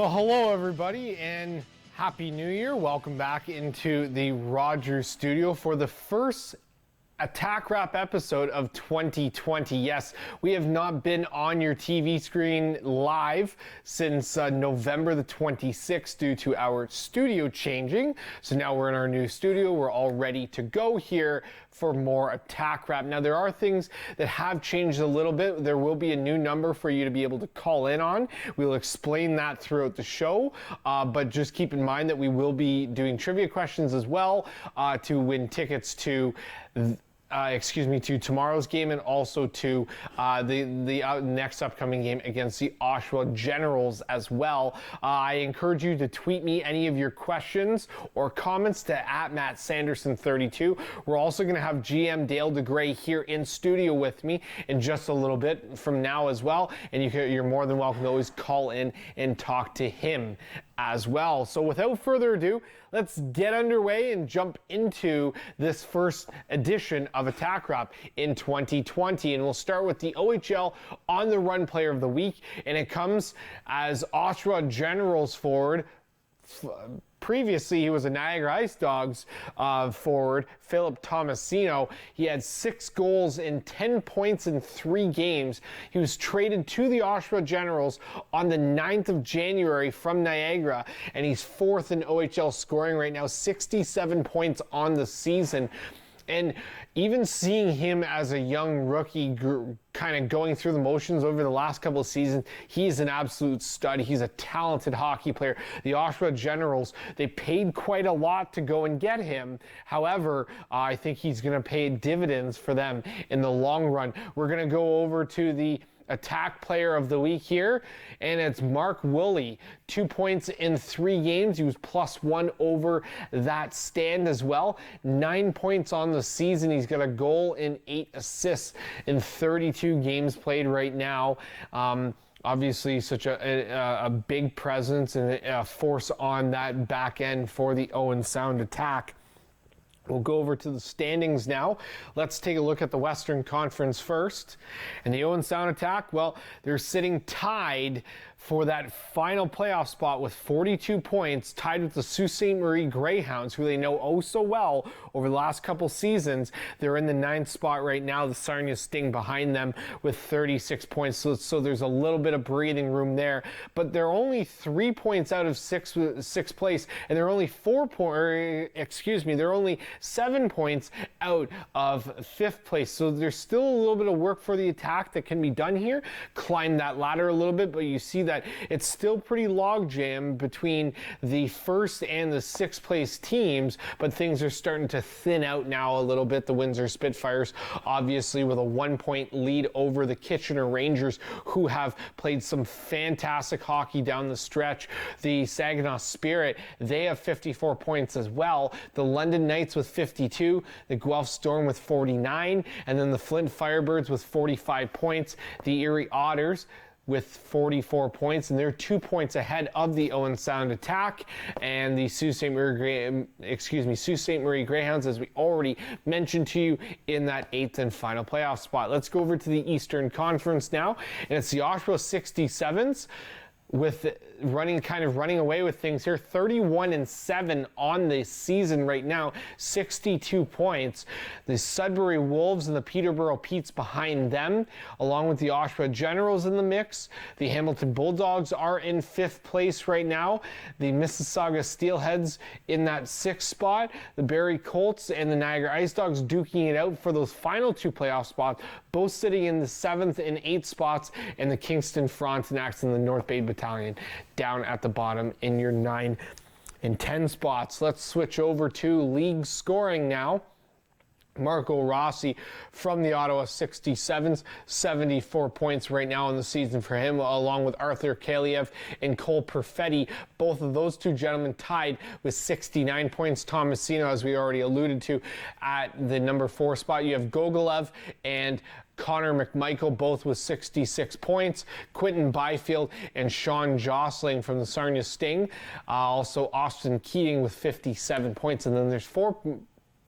Well, hello everybody and Happy New Year. Welcome back into the Rogers studio for the first Attack Wrap episode of 2020. Yes, we have not been on your TV screen live since November the 26th due to our studio changing. So now we're in our new studio. We're all ready to go here for more Attack Wrap. Now there are things that have changed a little bit. There will be a new number for you to be able to call in on. We'll explain that throughout the show, but just keep in mind that we will be doing trivia questions as well to win tickets to to tomorrow's game and also to the next upcoming game against the Oshawa Generals as well. I encourage you to tweet me any of your questions or comments to @MattSanderson32. We're also going to have GM Dale DeGray here in studio with me in just a little bit from now as well, and you're more than welcome to always call in and talk to him as well. So without further ado, let's get underway and jump into this first edition of Attack Wrap in 2020. And we'll start with the OHL On the Run Player of the Week, and it comes as Oshawa Generals forward. Previously, he was a Niagara Ice Dogs forward, Phillip Tomasino. He had 6 goals and 10 points in 3 games. He was traded to the Oshawa Generals on the 9th of January from Niagara, and he's 4th in OHL scoring right now, 67 points on the season. And even seeing him as a young rookie kind of going through the motions over the last couple of seasons, he's an absolute stud. He's a talented hockey player. The Oshawa Generals, they paid quite a lot to go and get him. However, I think he's going to pay dividends for them in the long run. We're going to go over to the Attack Player of the Week here, and it's Marc Willie. 2 points in 3 games. He was +1 over that stand as well. 9 points on the season. He's got a goal and 8 assists in 32 games played right now. Obviously, such a big presence and a force on that back end for the Owen Sound attack. We'll go over to the standings now. Let's take a look at the Western Conference first. And the Owen Sound attack, well, they're sitting tied for that final playoff spot with 42 points, tied with the Sault Ste. Marie Greyhounds, who they know oh so well over the last couple seasons. They're in the 9th spot right now. The Sarnia Sting behind them with 36 points. So there's a little bit of breathing room there. But they're only 3 points out of sixth place, and they're only they're only 7 points out of 5th place. So there's still a little bit of work for the attack that can be done here. Climb that ladder a little bit, but you see that it's still pretty logjam between the 1st and the 6th place teams, but things are starting to thin out now a little bit. The Windsor Spitfires, obviously, with a 1-point lead over the Kitchener Rangers, who have played some fantastic hockey down the stretch. The Saginaw Spirit, they have 54 points as well. The London Knights with 52, the Guelph Storm with 49, and then the Flint Firebirds with 45 points. The Erie Otters with 44 points, and they're 2 points ahead of the Owen Sound attack and the Sault Ste. Marie Greyhounds, as we already mentioned to you, in that 8th and final playoff spot. Let's go over to the Eastern Conference now, and it's the Oshawa 67s with running away with things here. 31-7 on the season right now, 62 points. The Sudbury Wolves and the Peterborough Petes behind them, along with the Oshawa Generals in the mix. The Hamilton Bulldogs are in 5th place right now. The Mississauga Steelheads in that 6th spot. The Barrie Colts and the Niagara Ice Dogs duking it out for those final 2 playoff spots, both sitting in the 7th and 8th spots, and the Kingston Frontenacs and the North Bay Battalion down at the bottom in your 9 and 10 spots. Let's switch over to league scoring now. Marco Rossi from the Ottawa 67s, 74 points right now in the season for him, along with Arthur Kaliev and Cole Perfetti. Both of those two gentlemen tied with 69 points. Tomasino, as we already alluded to, at the number 4 spot. You have Gogolev and Connor McMichael, both with 66 points. Quentin Byfield and Sean Jostling from the Sarnia Sting. Also Austin Keating with 57 points. And then there's 4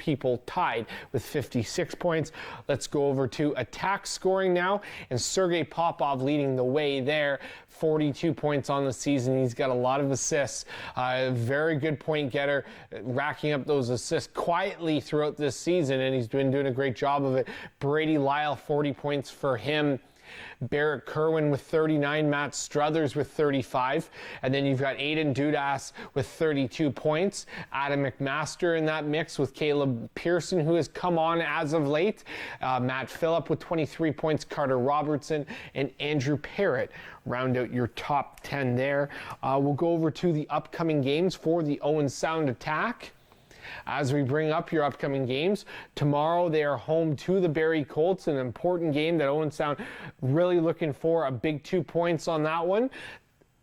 people tied with 56 points. Let's go over to attack scoring now, and Sergey Popov leading the way there. 42 points on the season. He's got a lot of assists. Very good point getter, racking up those assists quietly throughout this season, and he's been doing a great job of it. Brady Lyle, 40 points for him. Barrett Kerwin with 39, Matt Struthers with 35, and then you've got Aiden Dudas with 32 points. Adam McMaster in that mix with Caleb Pearson, who has come on as of late. Matt Phillip with 23 points, Carter Robertson, and Andrew Parrott round out your top 10 there. We'll go over to the upcoming games for the Owen Sound Attack. As we bring up your upcoming games, tomorrow they are home to the Barrie Colts, an important game that Owen Sound really looking for a big 2 points on that one.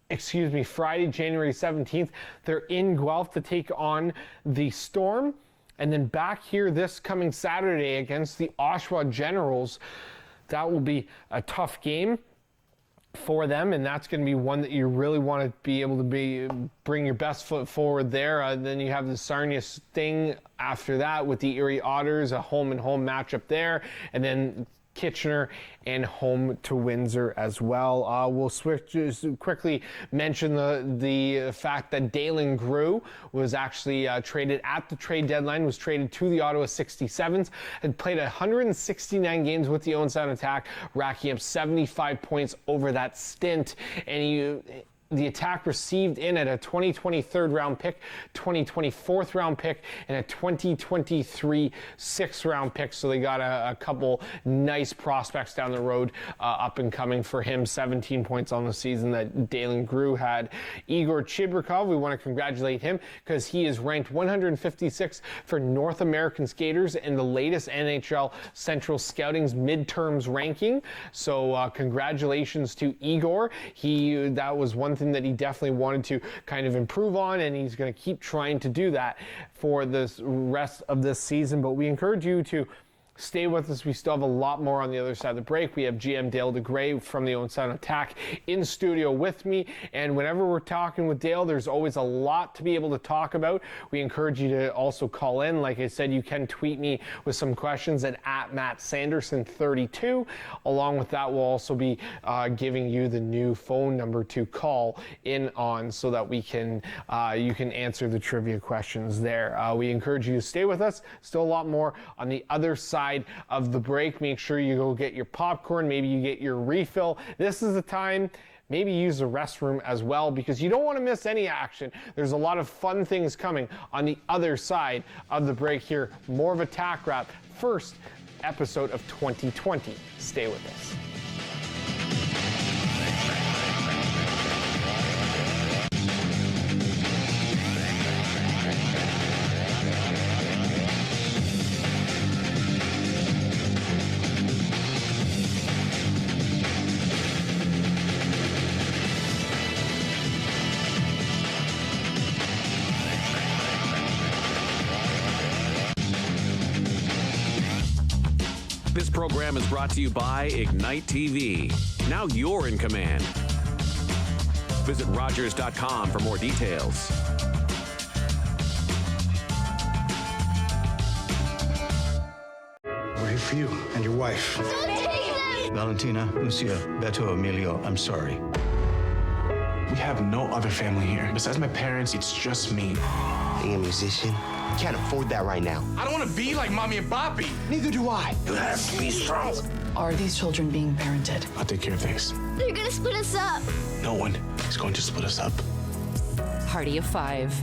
Friday, January 17th, they're in Guelph to take on the Storm. And then back here this coming Saturday against the Oshawa Generals. That will be a tough game for them, and that's going to be one that you really want to be able to bring your best foot forward there. Then you have the Sarnia Sting after that with the Erie Otters, a home-and-home matchup there, and then Kitchener and home to Windsor as well. We'll just quickly mention the fact that Dale DeGray was actually traded at the trade deadline, was traded to the Ottawa 67s, had played 169 games with the Owen Sound Attack, racking up 75 points over that stint, and the Attack received in at a 2020 third-round pick, 2020 fourth-round pick, and a 2023 sixth-round pick. So they got a couple nice prospects down the road, up and coming for him. 17 points on the season that Dale DeGray had. Igor Chibrikov, we want to congratulate him because he is ranked 156 for North American skaters in the latest NHL Central Scouting's midterms ranking. So congratulations to Igor. That was one thing that he definitely wanted to kind of improve on, and he's going to keep trying to do that for the rest of this season. But we encourage you to stay with us. We still have a lot more on the other side of the break. We have GM Dale DeGray from the Owen Sound Attack in studio with me, and whenever we're talking with Dale, there's always a lot to be able to talk about. We encourage you to also call in. Like I said, you can tweet me with some questions at Matt Sanderson 32. Along with that, we'll also be giving you the new phone number to call in on so that we can you can answer the trivia questions there. We encourage you to stay with us. Still a lot more on the other side of the break. Make sure you go get your popcorn, maybe you get your refill. This is the time. Maybe use the restroom as well, because you don't want to miss any action. There's a lot of fun things coming on the other side of the break here. More of Attack Wrap, first episode of 2020. Stay with us. This program is brought to you by Ignite TV. Now you're in command. Visit Rogers.com for more details. We're here for you and your wife. Valentina, Lucia, Beto, Emilio, I'm sorry. We have no other family here. Besides my parents, it's just me. Being a musician, can't afford that right now. I don't want to be like Mommy and Papi. Neither do I. You have to be strong. Are these children being parented? I'll take care of things. They're gonna split us up. No one is going to split us up. Party of Five.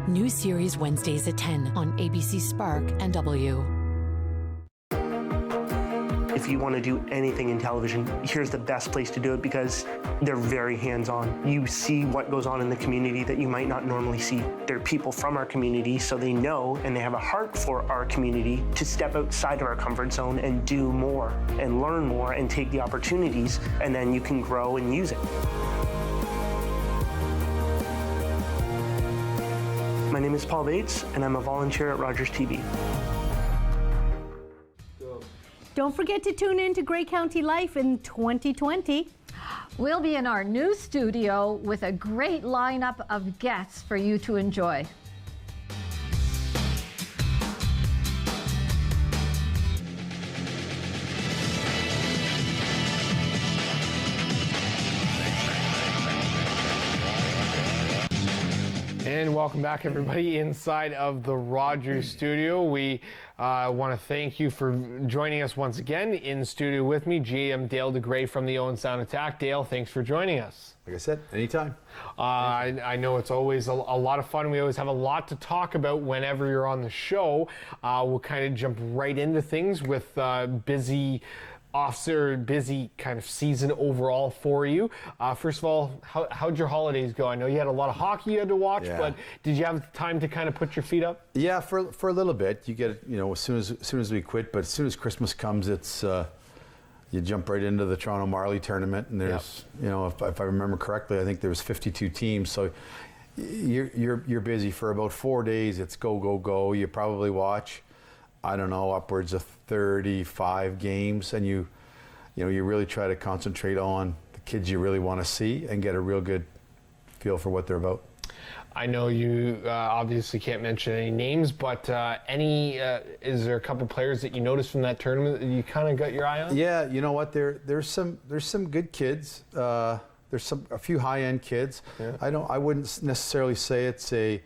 New series Wednesdays at 10 on ABC Spark and W. If you want to do anything in television, here's the best place to do it because they're very hands-on. You see what goes on in the community that you might not normally see. They're people from our community, so they know and they have a heart for our community to step outside of our comfort zone and do more and learn more and take the opportunities, and then you can grow and use it. My name is Paul Bates, and I'm a volunteer at Rogers TV. Don't forget to tune in to Grey County Life in 2020. We'll be in our new studio with a great lineup of guests for you to enjoy. And welcome back, everybody, inside of the Rogers studio. We want to thank you for joining us once again. In studio with me, GM Dale DeGray from the Owen Sound Attack. Dale, thanks for joining us. Like I said, anytime. I know it's always a lot of fun. We always have a lot to talk about whenever you're on the show. We'll kind of jump right into things with busy kind of season overall for you. First of all, how'd your holidays go? I know you had a lot of hockey you had to watch, but did you have time to kind of put your feet up? Yeah, for a little bit. You get, as soon as we quit, but as soon as Christmas comes, it's you jump right into the Toronto Marley tournament, and there's, if I remember correctly, I think there was 52 teams, so you're busy for about 4 days. It's go, go, go. You probably watch, I don't know, upwards of 35 games, and you really try to concentrate on the kids you really want to see and get a real good feel for what they're about. I know you obviously can't mention any names, but is there a couple players that you noticed from that tournament that you kind of got your eye on? Yeah, you know what? There's some good kids. There's a few high-end kids. Yeah. I wouldn't necessarily say it's a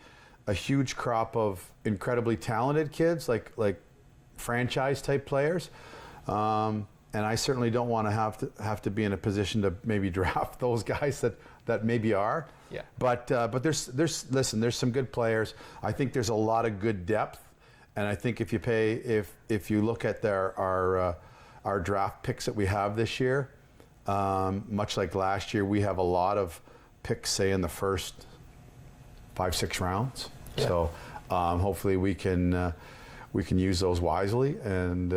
huge crop of incredibly talented kids like franchise type players. And I certainly don't want to have to be in a position to maybe draft those guys that maybe are. Yeah. But there's some good players. I think there's a lot of good depth, and I think if you look at our draft picks that we have this year, much like last year, we have a lot of picks, say in the first 5-6 rounds. Yeah. So hopefully we can use those wisely, and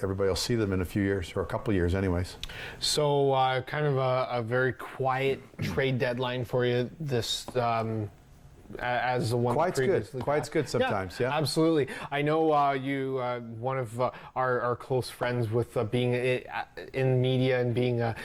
everybody will see them in a few years, or a couple of years anyways. So kind of a very quiet trade deadline for you this as the one previously. Quiet's good sometimes, yeah. Absolutely. I know you, one of our close friends with being in media and being a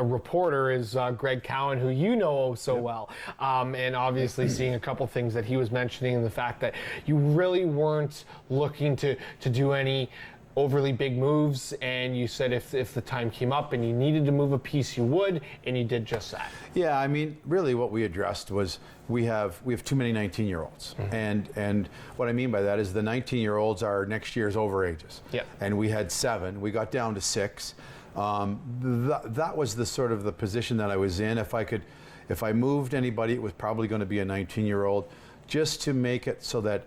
reporter is Greg Cowan, who you know so well. And obviously seeing a couple things that he was mentioning, and the fact that you really weren't looking to do any overly big moves, and you said if the time came up and you needed to move a piece, you would, and you did just that. Yeah, I mean, really what we addressed was we have too many 19-year-olds. Mm-hmm. And what I mean by that is the 19-year-olds are next year's overages. Yeah. And we had 7. We got down to 6. That was the sort of the position that I was in. If I moved anybody, it was probably going to be a 19-year-old, just to make it so that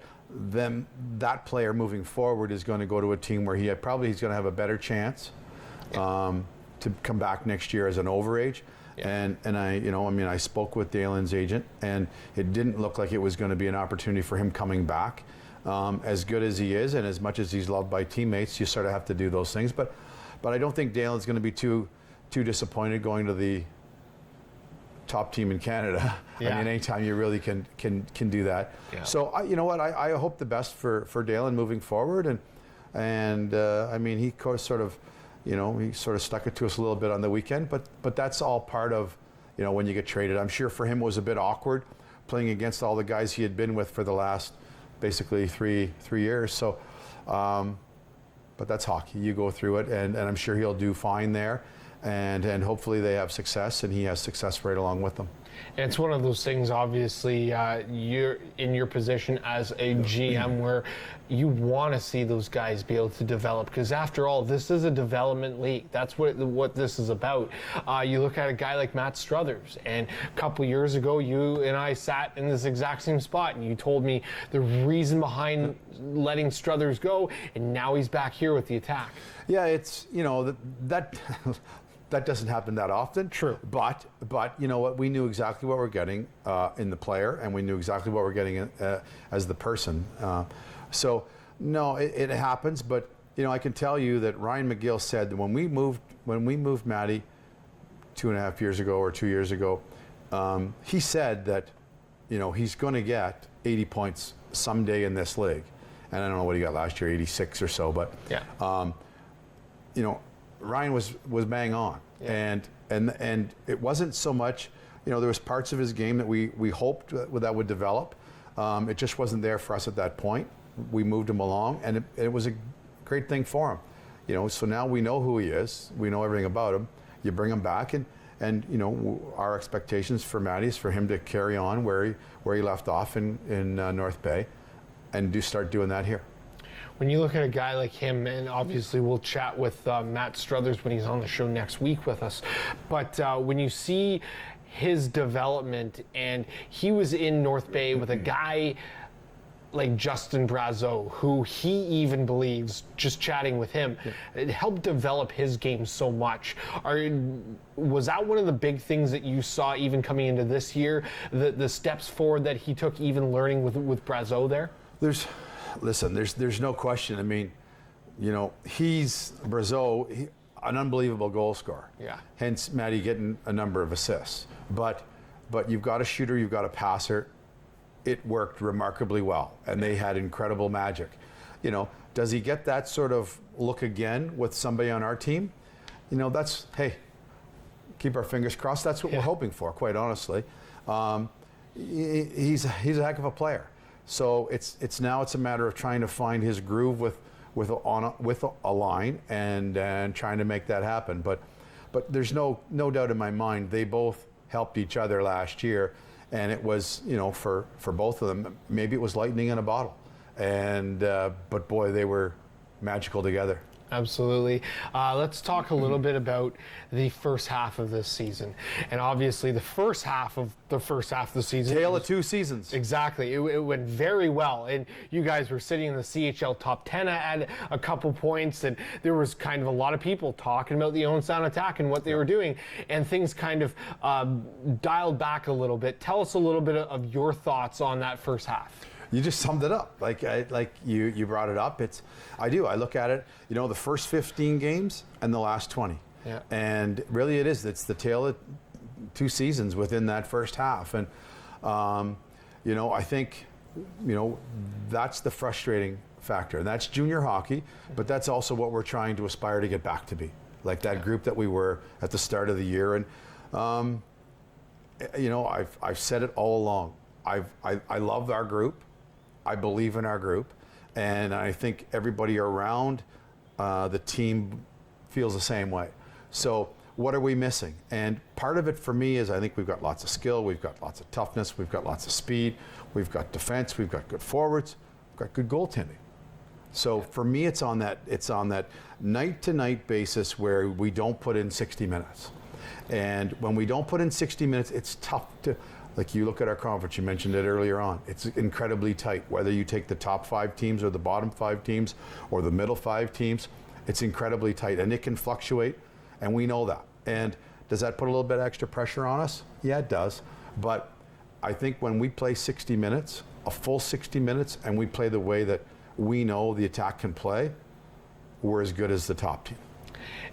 that player moving forward is going to go to a team where he's going to have a better chance to come back next year as an overage. Yeah. And I spoke with Dalen's agent, and it didn't look like it was going to be an opportunity for him coming back. As good as he is, and as much as he's loved by teammates, you sort of have to do those things. But I don't think Dalen's going to be too disappointed going to the top team in Canada. Yeah. I mean, anytime you really can do that. Yeah. So you know what? I hope the best for Dalen moving forward, and I mean, he sort of stuck it to us a little bit on the weekend, but that's all part of when you get traded. I'm sure for him it was a bit awkward playing against all the guys he had been with for the last basically three years. So, but that's hockey. You go through it, and I'm sure he'll do fine there. And hopefully they have success, and he has success right along with them. And it's one of those things, obviously, you're in your position as a GM where you want to see those guys be able to develop, because after all, this is a development league. That's what this is about. You look at a guy like Matt Struthers, and a couple years ago, you and I sat in this exact same spot, and you told me the reason behind letting Struthers go, and now he's back here with the Attack. Yeah, it's, that doesn't happen that often. True. But you know what? We knew exactly what we're getting in the player, and we knew exactly what we're getting as the person. So no, it happens. But I can tell you that Ryan McGill said that when we moved Matty 2.5 years ago or 2 years ago, he said that he's going to get 80 points someday in this league. And I don't know what he got last year, 86 or so. But yeah. Ryan was bang on. Yeah. And it wasn't so much, there was parts of his game that we hoped that would develop. It just wasn't there for us at that point. We moved him along, and it was a great thing for him. So now we know who he is. We know everything about him. You bring him back, and And you know, our expectations for Matty is for him to carry on where he left off in North Bay, and start doing that here. When you look at a guy like him, and obviously we'll chat with Matt Struthers when he's on the show next week with us, but when you see his development, and he was in North Bay with a guy like Justin Brazeau, who he even believes, just chatting with him, it helped develop his game so much. Was that one of the big things that you saw even coming into this year, the steps forward that he took, even learning with Brazeau there? There's no question. I mean, you know, Brazeau, an unbelievable goal scorer. Yeah. Hence, Matty getting a number of assists. But you've got a shooter, you've got a passer. It worked remarkably well, and they had incredible magic. You know, does he get that sort of look again with somebody on our team? You know, keep our fingers crossed. That's what we're hoping for, quite honestly. He's a heck of a player. So it's a matter of trying to find his groove with a line and trying to make that happen. But there's no doubt in my mind they both helped each other last year, and it was, you know, for both of them, maybe it was lightning in a bottle, and but boy, they were magical together. Absolutely. Let's talk a little bit about the first half of this season. And obviously the first half of the season. Tale of two seasons. Exactly. It went very well. And you guys were sitting in the CHL top 10 at a couple points. And there was kind of a lot of people talking about the Owen Sound Attack and what they were doing. And things kind of dialed back a little bit. Tell us a little bit of your thoughts on that first half. You just summed it up. Like you brought it up. I look at it, you know, the first 15 games and the last 20. Yeah. And really it's the tale of two seasons within that first half. And, you know, I think, you know, that's the frustrating factor. And that's junior hockey, but that's also what we're trying to aspire to get back to be. Like that group that we were at the start of the year. And, you know, I've said it all along. I love our group. I believe in our group, and I think everybody around the team feels the same way. So what are we missing? And part of it for me is I think we've got lots of skill, we've got lots of toughness, we've got lots of speed, we've got defense, we've got good forwards, we've got good goaltending. So for me, it's on that night-to-night basis where we don't put in 60 minutes. And when we don't put in 60 minutes, it's tough to. Like you look at our conference, you mentioned it earlier on, it's incredibly tight. Whether you take the top 5 teams or the bottom 5 teams or the middle 5 teams, it's incredibly tight, and it can fluctuate, and we know that. And does that put a little bit extra pressure on us? Yeah, it does. But I think when we play 60 minutes, a full 60 minutes, and we play the way that we know the attack can play, we're as good as the top team.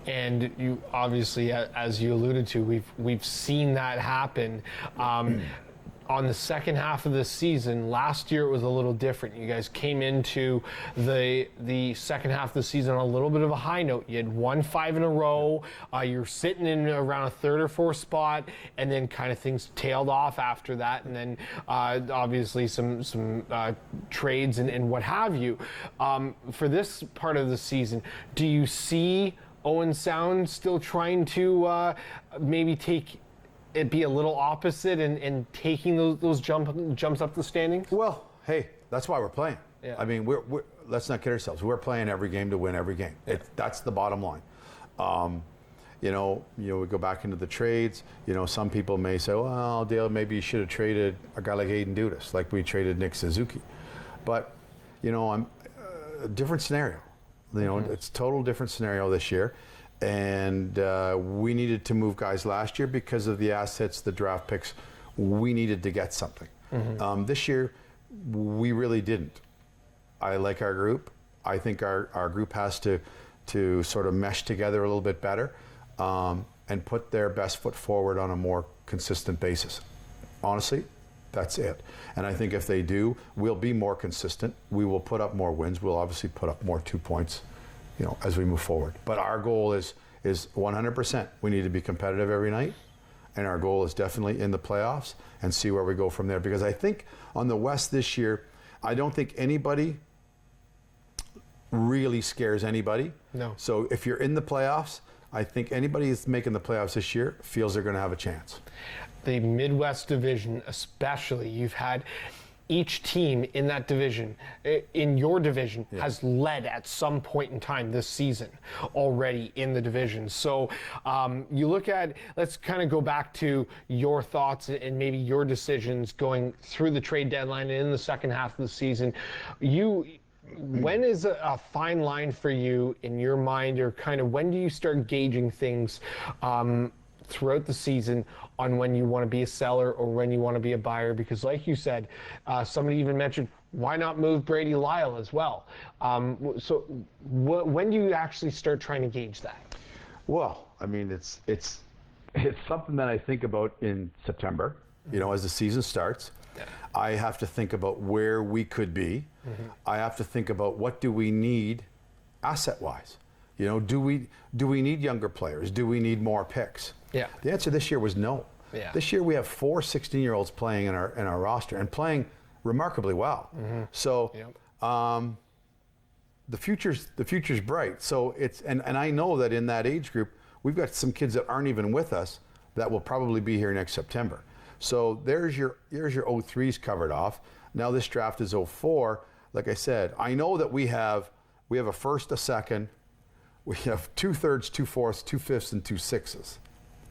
And you obviously, as you alluded to, we've seen that happen. On the second half of the season, last year it was a little different. You guys came into the second half of the season on a little bit of a high note. You had won 5 in a row. You're sitting in around a 3rd or 4th spot, and then kind of things tailed off after that. And then obviously some trades and what have you. For this part of the season, do you see Owen Sound still trying to maybe be a little opposite and taking those jumps up the standings? Well, hey, that's why we're playing. Yeah. I mean, we're let's not kid ourselves. We're playing every game to win every game. That's the bottom line. You know, we go back into the trades. You know, some people may say, well, Dale, maybe you should have traded a guy like Aiden Dudas, like we traded Nick Suzuki. But, you know, a different scenario. You know, it's a total different scenario this year. And we needed to move guys last year because of the assets, the draft picks. We needed to get something. This year, we really didn't. I like our group. I think our group has to sort of mesh together a little bit better and put their best foot forward on a more consistent basis. Honestly, that's it. And I think if they do, we'll be more consistent. We will put up more wins. We'll obviously put up more 2 points, you know, as we move forward. But our goal is 100%. We need to be competitive every night, and our goal is definitely in the playoffs and see where we go from there. Because I think on the West this year, I don't think anybody really scares anybody. No. So if you're in the playoffs, I think anybody that's making the playoffs this year feels they're going to have a chance. The Midwest Division especially, you've had each team in that division, in your division, has led at some point in time this season already in the division. So you look at, let's kind of go back to your thoughts and maybe your decisions going through the trade deadline and in the second half of the season. When is a fine line for you in your mind, or kind of when do you start gauging things throughout the season on when you want to be a seller or when you want to be a buyer? Because like you said, somebody even mentioned, why not move Brady Lyle as well? So when do you actually start trying to gauge that? Well, I mean, it's something that I think about in September, as the season starts. Yeah. I have to think about where we could be. Mm-hmm. I have to think about what do we need asset-wise. Do we need younger players? Do we need more picks? Yeah. The answer this year was no. Yeah. This year we have 4 16-year-olds playing in our roster and playing remarkably well. Mm-hmm. So the future's bright. So and I know that in that age group we've got some kids that aren't even with us that will probably be here next September. So there's your 03s covered off. Now this draft is 04. Like I said, I know that we have a first, a second. We have 2/3, 2/4, 2/5, and 2/6.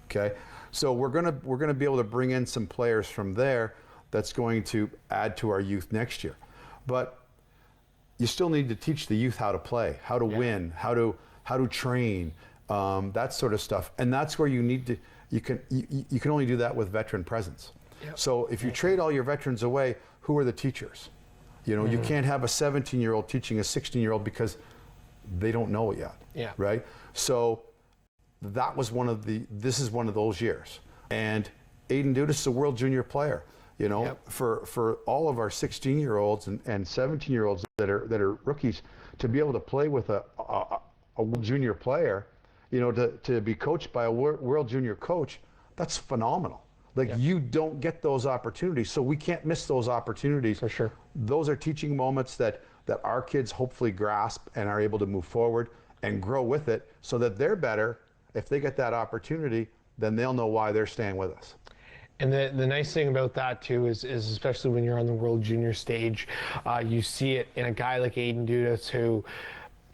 Okay, so we're gonna be able to bring in some players from there. That's going to add to our youth next year. But you still need to teach the youth how to play, how to win, how to train, that sort of stuff. And that's where you need to. You can only do that with veteran presence. Yep. So if you trade all your veterans away, who are the teachers? You can't have a 17-year-old teaching a 16-year-old because they don't know it yet. Yeah. Right? So that was this is one of those years. And Aiden Dudas is a world junior player. For all of our 16-year-olds and 17-year-olds that are rookies to be able to play with a world junior player, to be coached by a world junior coach, that's phenomenal. You don't get those opportunities, so we can't miss those opportunities. For sure. Those are teaching moments that our kids hopefully grasp and are able to move forward and grow with it so that they're better. If they get that opportunity, then they'll know why they're staying with us. And the nice thing about that too is especially when you're on the World Junior stage, you see it in a guy like Aiden Dudas who,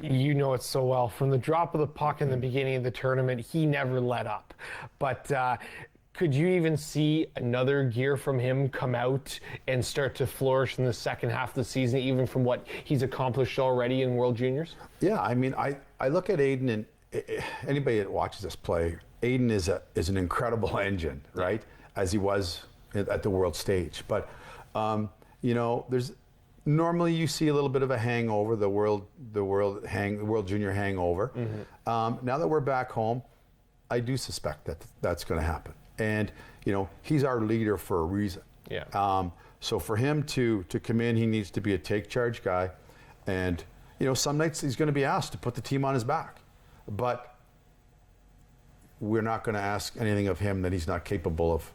it so well. From the drop of the puck in the beginning of the tournament, he never let up. But could you even see another gear from him come out and start to flourish in the second half of the season, even from what he's accomplished already in World Juniors? Yeah, I mean, I look at Aiden, and anybody that watches us play, Aiden is an incredible engine, right? As he was at the world stage. But, there's normally you see a little bit of a hangover, the world junior hangover. Mm-hmm. Now that we're back home, I do suspect that that's going to happen. And, he's our leader for a reason. Yeah. So for him to come in, he needs to be a take charge guy. And, some nights he's going to be asked to put the team on his back. But we're not going to ask anything of him that he's not capable of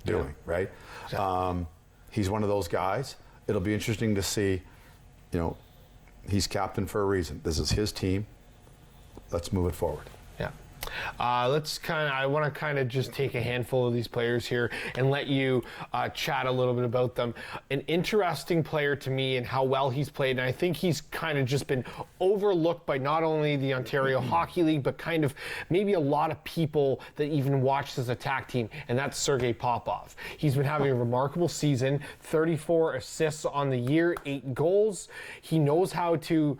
doing, right? Exactly. He's one of those guys. It'll be interesting to see, he's captain for a reason. This is his team. Let's move it forward. Yeah. I want to just take a handful of these players here and let you chat a little bit about them. An interesting player to me and how well he's played, and I think he's kind of just been overlooked by not only the Ontario Hockey League, but kind of maybe a lot of people that even watch this attack team, and that's Sergey Popov. He's been having a remarkable season, 34 assists on the year, 8 goals. He knows how to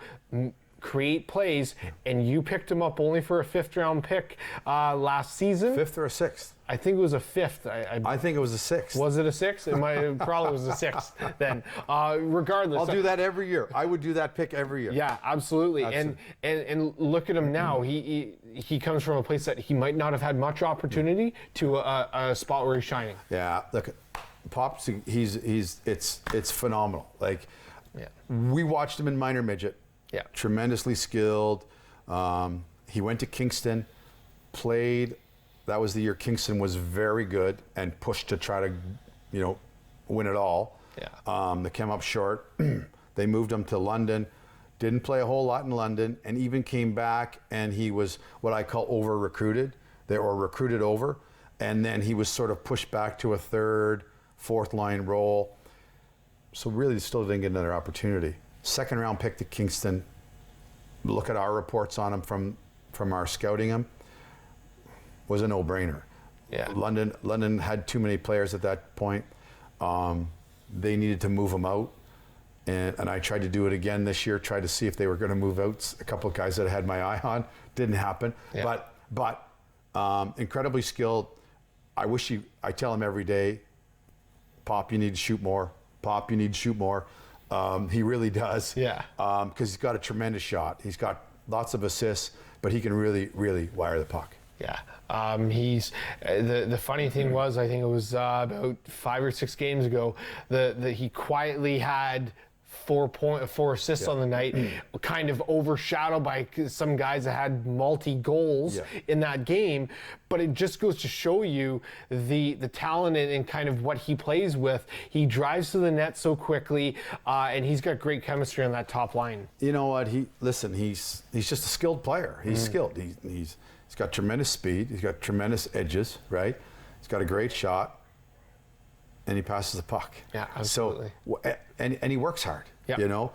create plays, and you picked him up only for a 5th-round pick last season. 5th or a 6th? I think it was a 5th. I think it was a 6th. Was it a 6th? It probably was a 6th then. Regardless. I'll do that every year. I would do that pick every year. Yeah, absolutely. And look at him now. He comes from a place that he might not have had much opportunity to a spot where he's shining. Yeah, look, Pops, it's phenomenal. We watched him in minor midget. Yeah. Tremendously skilled. He went to Kingston, played. That was the year Kingston was very good and pushed to try to, win it all. Yeah. They came up short. They moved him to London, didn't play a whole lot in London, and even came back and he was what I call over-recruited, or recruited over, and then he was sort of pushed back to a third, fourth line role. So really still didn't get another opportunity. Second round pick to Kingston. Look at our reports on him from our scouting him. Was a no-brainer. Yeah. London had too many players at that point. They needed to move him out. And I tried to do it again this year, tried to see if they were going to move out a couple of guys that I had my eye on. Didn't happen. Yeah. But incredibly skilled. I tell him every day, Pop, you need to shoot more. Pop, you need to shoot more. He really does. Yeah. Because he's got a tremendous shot. He's got lots of assists, but he can really, really wire the puck. Yeah. He's the funny thing was, I think it was about 5 or 6 games ago, he quietly had 4 assists on the night, kind of overshadowed by some guys that had multi-goals in that game. But it just goes to show you the talent and kind of what he plays with. He drives to the net so quickly, and he's got great chemistry on that top line. You know what? He's just a skilled player. He's skilled. He's got tremendous speed. He's got tremendous edges, right? He's got a great shot. And he passes the puck. Yeah, absolutely. So, and he works hard. Yep. You know,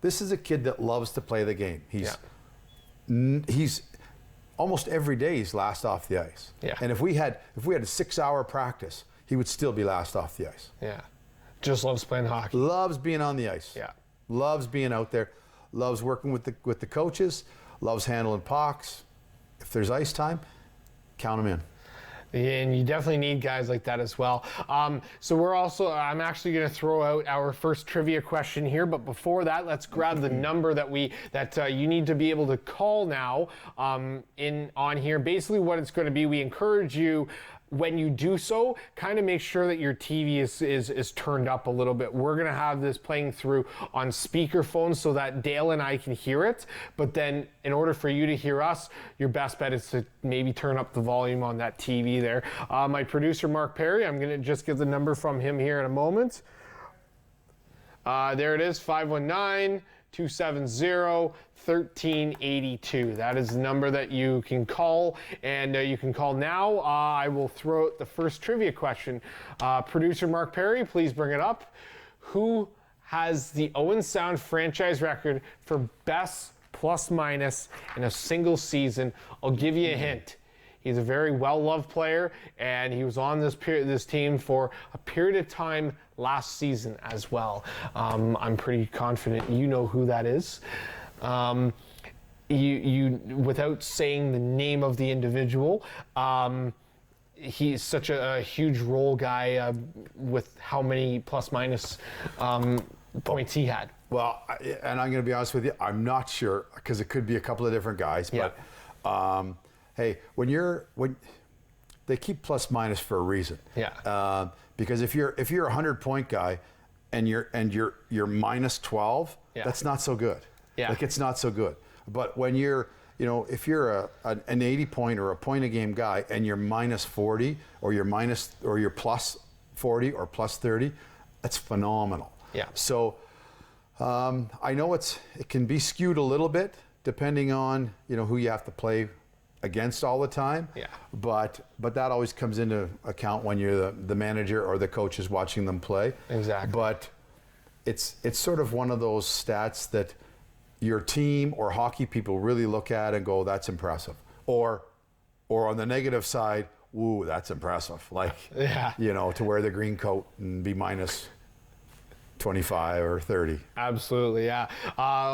this is a kid that loves to play the game. He's almost every day he's last off the ice. Yeah. And if we had a 6-hour practice, he would still be last off the ice. Yeah. Just loves playing hockey. Loves being on the ice. Yeah. Loves being out there. Loves working with the coaches. Loves handling pucks. If there's ice time, count him in. And you definitely need guys like that as well. So I'm actually going to throw out our first trivia question here. But before that, let's grab the number that you need to be able to call now on here. Basically what it's going to be, we encourage you, when you do so, kind of make sure that your TV is turned up a little bit. We're going to have this playing through on speakerphone so that Dale and I can hear it. But then in order for you to hear us, your best bet is to maybe turn up the volume on that TV there. My producer, Mark Perry, I'm going to just get the number from him here in a moment. There it is, 519-270-1382. That is the number that you can call, and you can call now. I will throw out the first trivia question. Producer Mark Perry, please bring it up. Who has the Owen Sound franchise record for best plus-minus in a single season? I'll give you a hint. He's a very well-loved player, and he was on this team for a period of time last season as well. I'm pretty confident you know who that is. You without saying the name of the individual, he's such a huge role guy with how many plus-minus points he had. Well, and I'm going to be honest with you, I'm not sure, because it could be a couple of different guys, but hey, when they keep plus minus for a reason. Yeah. Because if you're a 100-point guy and you're minus 12, that's not so good. Yeah. Like, it's not so good. But when if you're an 80-point or a point a game guy and you're minus 40 or you're plus 40 or plus 30, that's phenomenal. Yeah. So I know it can be skewed a little bit depending on who you have to play against all the time. Yeah. But that always comes into account when you're the manager or the coach is watching them play. Exactly. But it's sort of one of those stats that your team or hockey people really look at and go, that's impressive. Or on the negative side, ooh, that's impressive. Like, to wear the green coat and be minus 25 or 30. Absolutely, yeah.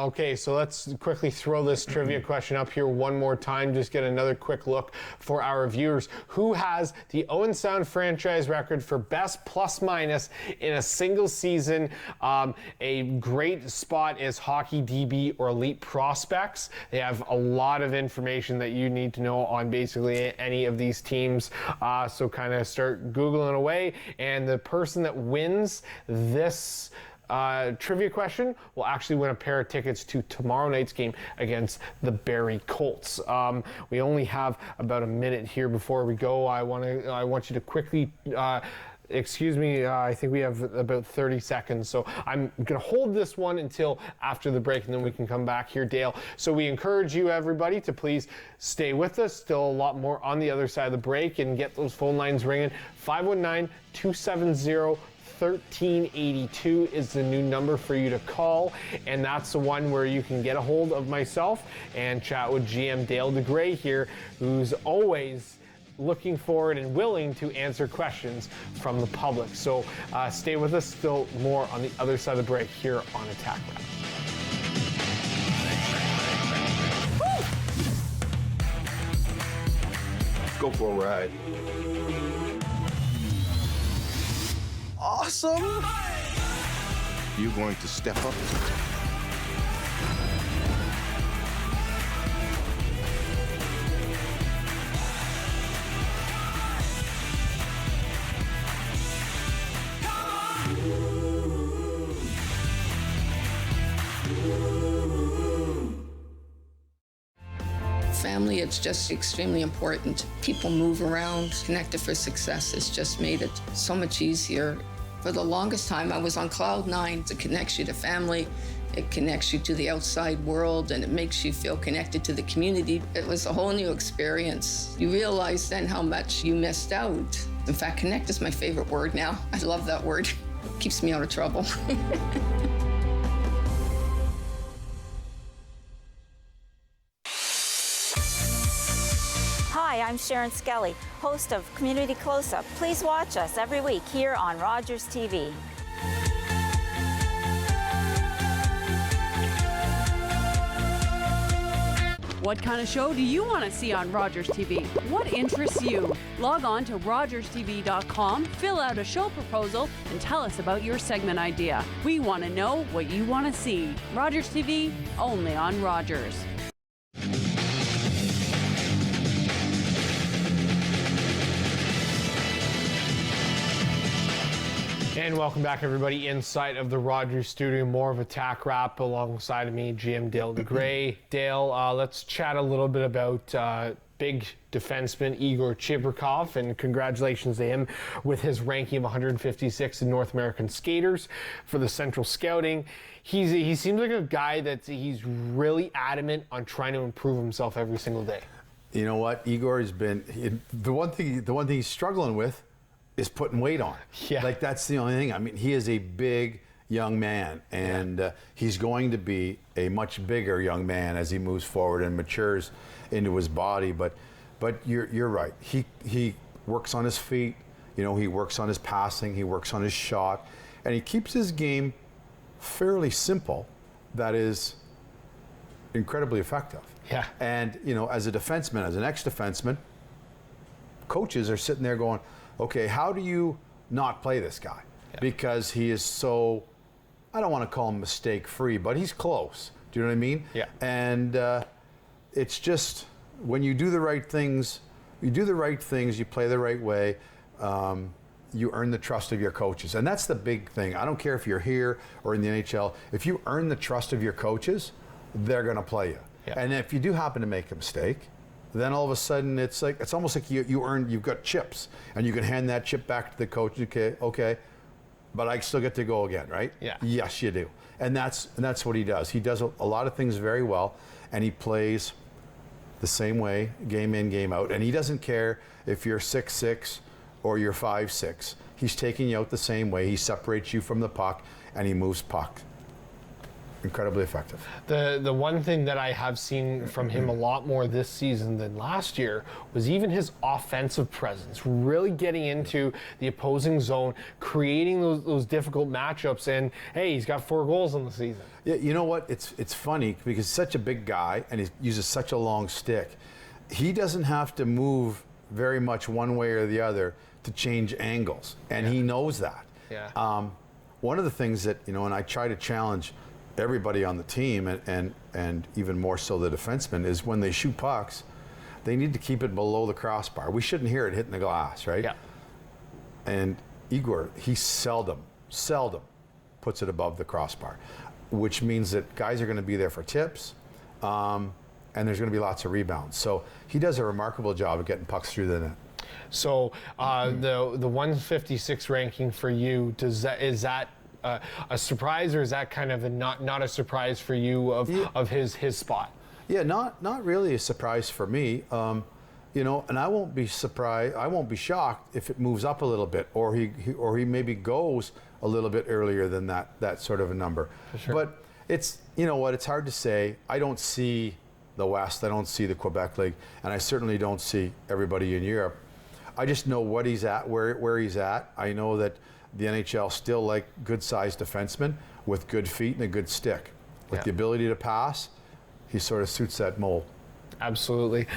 Okay, so let's quickly throw this trivia question up here one more time. Just get another quick look for our viewers. Who has the Owen Sound franchise record for best plus minus in a single season? A great spot is Hockey DB or Elite Prospects. They have a lot of information that you need to know on basically any of these teams. So kind of start Googling away, and the person that wins this trivia question will actually win a pair of tickets to tomorrow night's game against the Barrie Colts. We only have about a minute here before we go. I want you to quickly Excuse me, I think we have about 30 seconds, so I'm going to hold this one until after the break, and then we can come back here, Dale. So we encourage you, everybody, to please stay with us. Still a lot more on the other side of the break, and get those phone lines ringing. 519-270-1382 is the new number for you to call, and that's the one where you can get a hold of myself and chat with GM Dale DeGray here, who's always looking forward and willing to answer questions from the public. So stay with us. Still more on the other side of the break here on Attack Wrap. Let's go for a ride. Awesome! You're going to step up. Family, it's just extremely important. People move around. Connected for Success has just made it so much easier. For the longest time, I was on cloud nine. It connects you to family, it connects you to the outside world, and it makes you feel connected to the community. It was a whole new experience. You realize then how much you missed out. In fact, connect is my favorite word now. I love that word. It keeps me out of trouble. Hi, I'm Sharon Skelly, host of Community Close-Up. Please watch us every week here on Rogers TV. What kind of show do you want to see on Rogers TV? What interests you? Log on to rogerstv.com, fill out a show proposal, and tell us about your segment idea. We want to know what you want to see. Rogers TV, only on Rogers. And welcome back, everybody, inside of the Rogers studio. More of Attack Wrap alongside of me, GM Dale DeGray. Dale, let's chat a little bit about big defenseman Igor Chibrikov, and congratulations to him with his ranking of 156 in North American skaters for the Central Scouting. He seems like a guy he's really adamant on trying to improve himself every single day. You know what, Igor has been the one thing he's struggling with is putting weight on. Yeah. Like, that's the only thing. I mean, he is a big young man, and he's going to be a much bigger young man as he moves forward and matures into his body. But you're right. He works on his feet. You know, he works on his passing. He works on his shot, and he keeps his game fairly simple. That is incredibly effective. Yeah. And you know, as a defenseman, as an ex-defenseman, coaches are sitting there going, okay, how do you not play this guy? Yeah. Because he is so, I don't want to call him mistake-free, but he's close. Do you know what I mean? Yeah. And it's just, when you do the right things, you play the right way, you earn the trust of your coaches. And that's the big thing. I don't care if you're here or in the NHL. If you earn the trust of your coaches, they're going to play you. Yeah. And if you do happen to make a mistake, then all of a sudden it's almost like you've got chips, and you can hand that chip back to the coach. Okay, but I still get to go again, right? Yeah. Yes, you do. And that's what he does. He does a lot of things very well, and he plays the same way, game in, game out. And he doesn't care if you're 6'6" or you're 5'6". He's taking you out the same way. He separates you from the puck, and he moves puck. Incredibly effective. The one thing that I have seen from him a lot more this season than last year was even his offensive presence, really getting into the opposing zone, creating those difficult matchups, and hey, he's got 4 goals in the season. Yeah, you know what? It's funny because he's such a big guy and he uses such a long stick. He doesn't have to move very much one way or the other to change angles, and he knows that. Yeah. One of the things that, you know, and I try to challenge everybody on the team, and even more so the defensemen, is when they shoot pucks, they need to keep it below the crossbar. We shouldn't hear it hitting the glass, right? Yeah. And Igor, he seldom puts it above the crossbar, which means that guys are going to be there for tips, and there's going to be lots of rebounds. So he does a remarkable job of getting pucks through the net. So the 156 ranking for you, is that a surprise, or is that kind of not a surprise for you of his spot? Yeah, not really a surprise for me. And I won't be surprised. I won't be shocked if it moves up a little bit, or he maybe goes a little bit earlier than that sort of a number. For sure. But it's it's hard to say. I don't see the West. I don't see the Quebec League, and I certainly don't see everybody in Europe. I just know what he's at, where he's at. I know that the NHL still like good-sized defensemen with good feet and a good stick. With the ability to pass, he sort of suits that mold. Absolutely.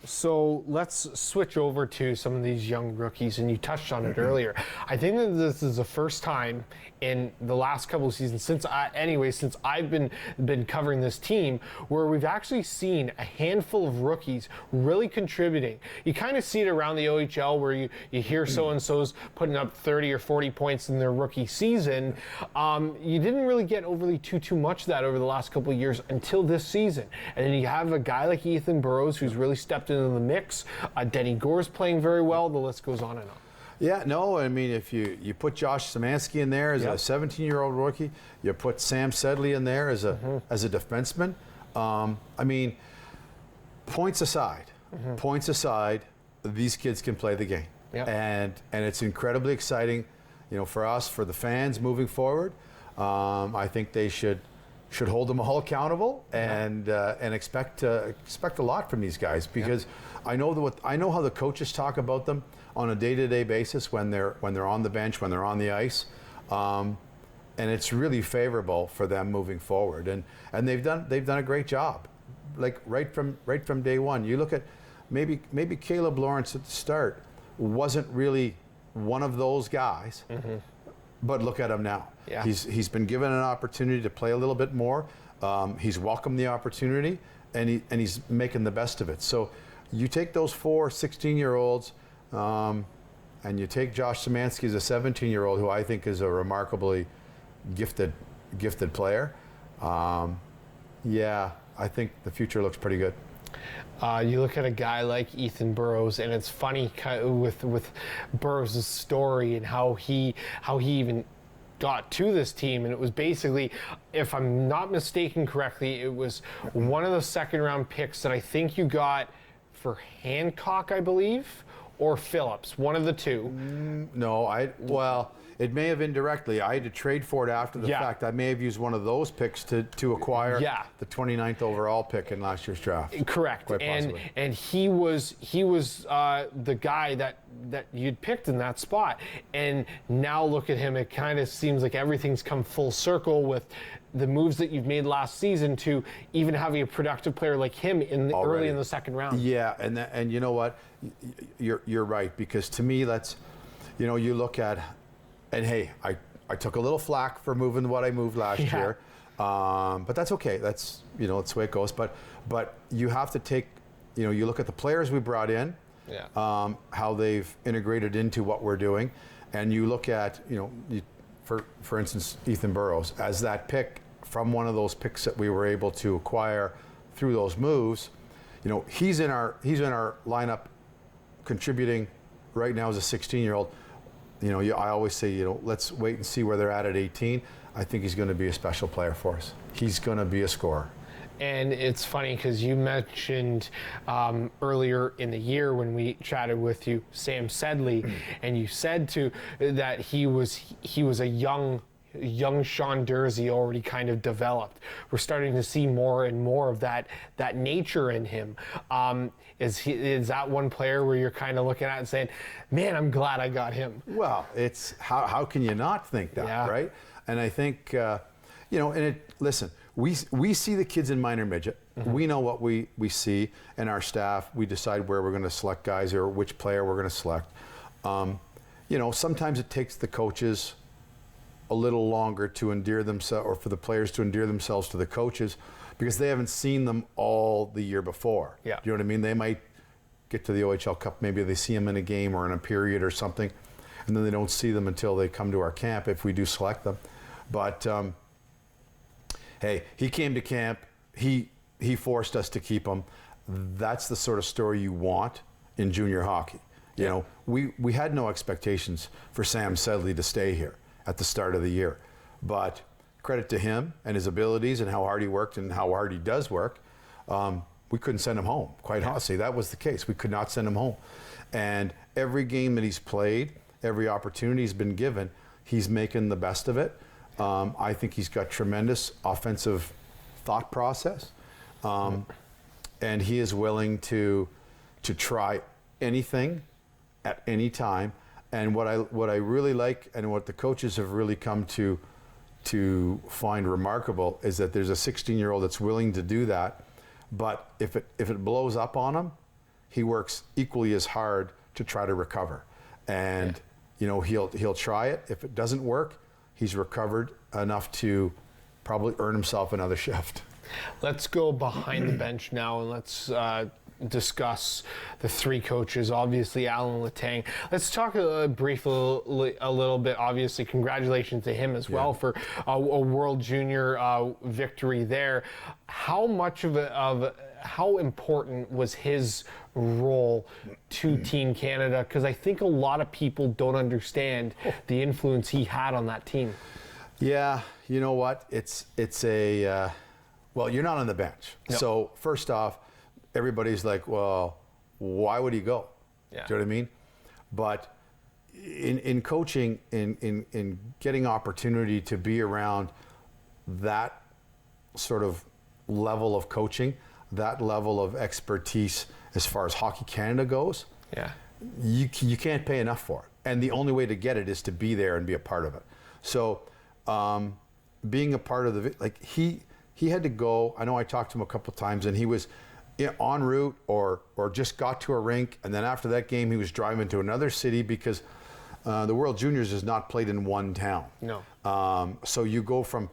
So let's switch over to some of these young rookies, and you touched on it earlier. I think that this is the first time in the last couple of seasons, since I've been covering this team, where we've actually seen a handful of rookies really contributing. You kind of see it around the OHL, where you hear so-and-so's putting up 30 or 40 points in their rookie season. You didn't really get overly too much of that over the last couple of years until this season. And then you have a guy like Ethan Burrows, who's really stepped into the mix. Denny Gore's playing very well. The list goes on and on. Yeah, no, I mean, if you put Josh Szymanski in there as a 17-year-old rookie, you put Sam Sedley in there as a defenseman. I mean, points aside, these kids can play the game, and it's incredibly exciting, for us, for the fans moving forward. I think they should hold them all accountable and expect a lot from these guys, because I know how the coaches talk about them on a day-to-day basis when they're on the bench, when they're on the ice, and it's really favorable for them moving forward. And they've done a great job, like right from day one. You look at maybe Caleb Lawrence at the start wasn't really one of those guys. But look at him now. Yeah. He's been given an opportunity to play a little bit more. He's welcomed the opportunity, and he's making the best of it. So you take those 4 16-year-olds, and you take Josh Szymanski as a 17-year-old, who I think is a remarkably gifted player. I think the future looks pretty good. You look at a guy like Ethan Burrows, and it's funny with Burrows' story and how he even got to this team. And it was basically, if I'm not mistaken correctly, it was one of the second-round picks that I think you got for Hancock, I believe, or Phillips, one of the two. No, it may have indirectly. I had to trade for it after the fact. I may have used one of those picks to acquire the 29th overall pick in last year's draft. Correct. Quite possibly. And he was the guy that you'd picked in that spot. And now look at him. It kind of seems like everything's come full circle with the moves that you've made last season to even having a productive player like him early in the second round. Yeah, and you know what? You're right, because to me, that's, you look at. And hey, I took a little flack for moving what I moved last year, but that's okay. That's that's the way it goes. But you have to take, you look at the players we brought in, how they've integrated into what we're doing, and you look at for instance, Ethan Burrows as that pick from one of those picks that we were able to acquire through those moves. He's in our lineup, contributing right now as a 16-year-old. I always say, let's wait and see where they're at 18. I think he's going to be a special player for us. He's going to be a scorer. And it's funny because you mentioned earlier in the year when we chatted with you, Sam Sedley, and you said that he was a young Sean Durzi, already kind of developed. We're starting to see more and more of that nature in him. Is that one player where you're kind of looking at and saying, man, I'm glad I got him? Well, it's how can you not think that, right? And I think, listen, we see the kids in minor midget. We know what we see, and our staff, we decide where we're going to select guys or which player we're going to select. Sometimes it takes the coaches a little longer to endear themselves, or for the players to endear themselves to the coaches, because they haven't seen them all the year before. Yeah. Do you know what I mean? They might get to the OHL Cup, maybe they see them in a game or in a period or something, and then they don't see them until they come to our camp if we do select them. But hey, he came to camp. He forced us to keep him. That's the sort of story you want in junior hockey. You know, we had no expectations for Sam Sedley to stay here at the start of the year. But credit to him and his abilities and how hard he worked and how hard he does work, we couldn't send him home. Quite honestly, that was the case. We could not send him home. And every game that he's played, every opportunity he's been given, he's making the best of it. I think he's got tremendous offensive thought process. And he is willing to try anything at any time. And what I really like and what the coaches have really come to find remarkable is that there's a 16-year-old that's willing to do that. But if it blows up on him, he works equally as hard to try to recover. And you know, he'll try it. If it doesn't work, he's recovered enough to probably earn himself another shift. Let's go behind the bench now, and let's discuss the three coaches. Obviously, Alan Letang. Let's talk briefly a little bit. Obviously, congratulations to him as well for a World Junior victory there. How much of how important was his role to Team Canada? Because I think a lot of people don't understand the influence he had on that team. Yeah, you know what? It's a well, you're not on the bench. Yep. So first off, everybody's like, well, why would he go? Yeah. Do you know what I mean? But in coaching, in getting opportunity to be around that sort of level of coaching, that level of expertise as far as Hockey Canada goes, you can't pay enough for it. And the only way to get it is to be there and be a part of it. So being a part of the, he had to go. I know I talked to him a couple of times, and he was en route or just got to a rink, and then after that game he was driving to another city because the World Juniors is not played in one town. No. So you go from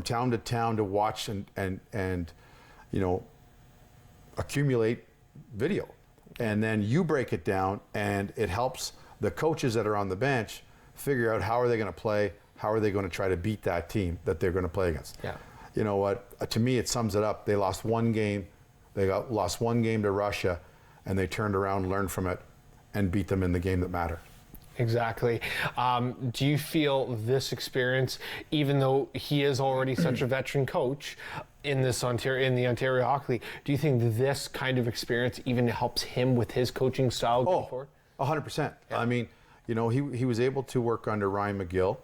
town to town to watch and you know, accumulate video, and then you break it down, and it helps the coaches that are on the bench figure out how are they going to play, how are they going to try to beat that team that they're going to play against. Yeah. You know what? To me, it sums it up. They lost one game. They lost one game to Russia, and they turned around, learned from it, and beat them in the game that mattered. Exactly. Do you feel this experience, even though he is already such a veteran coach in the Ontario Hockey League, do you think this kind of experience even helps him with his coaching style going forward? 100%. Yeah. I mean, you know, he was able to work under Ryan McGill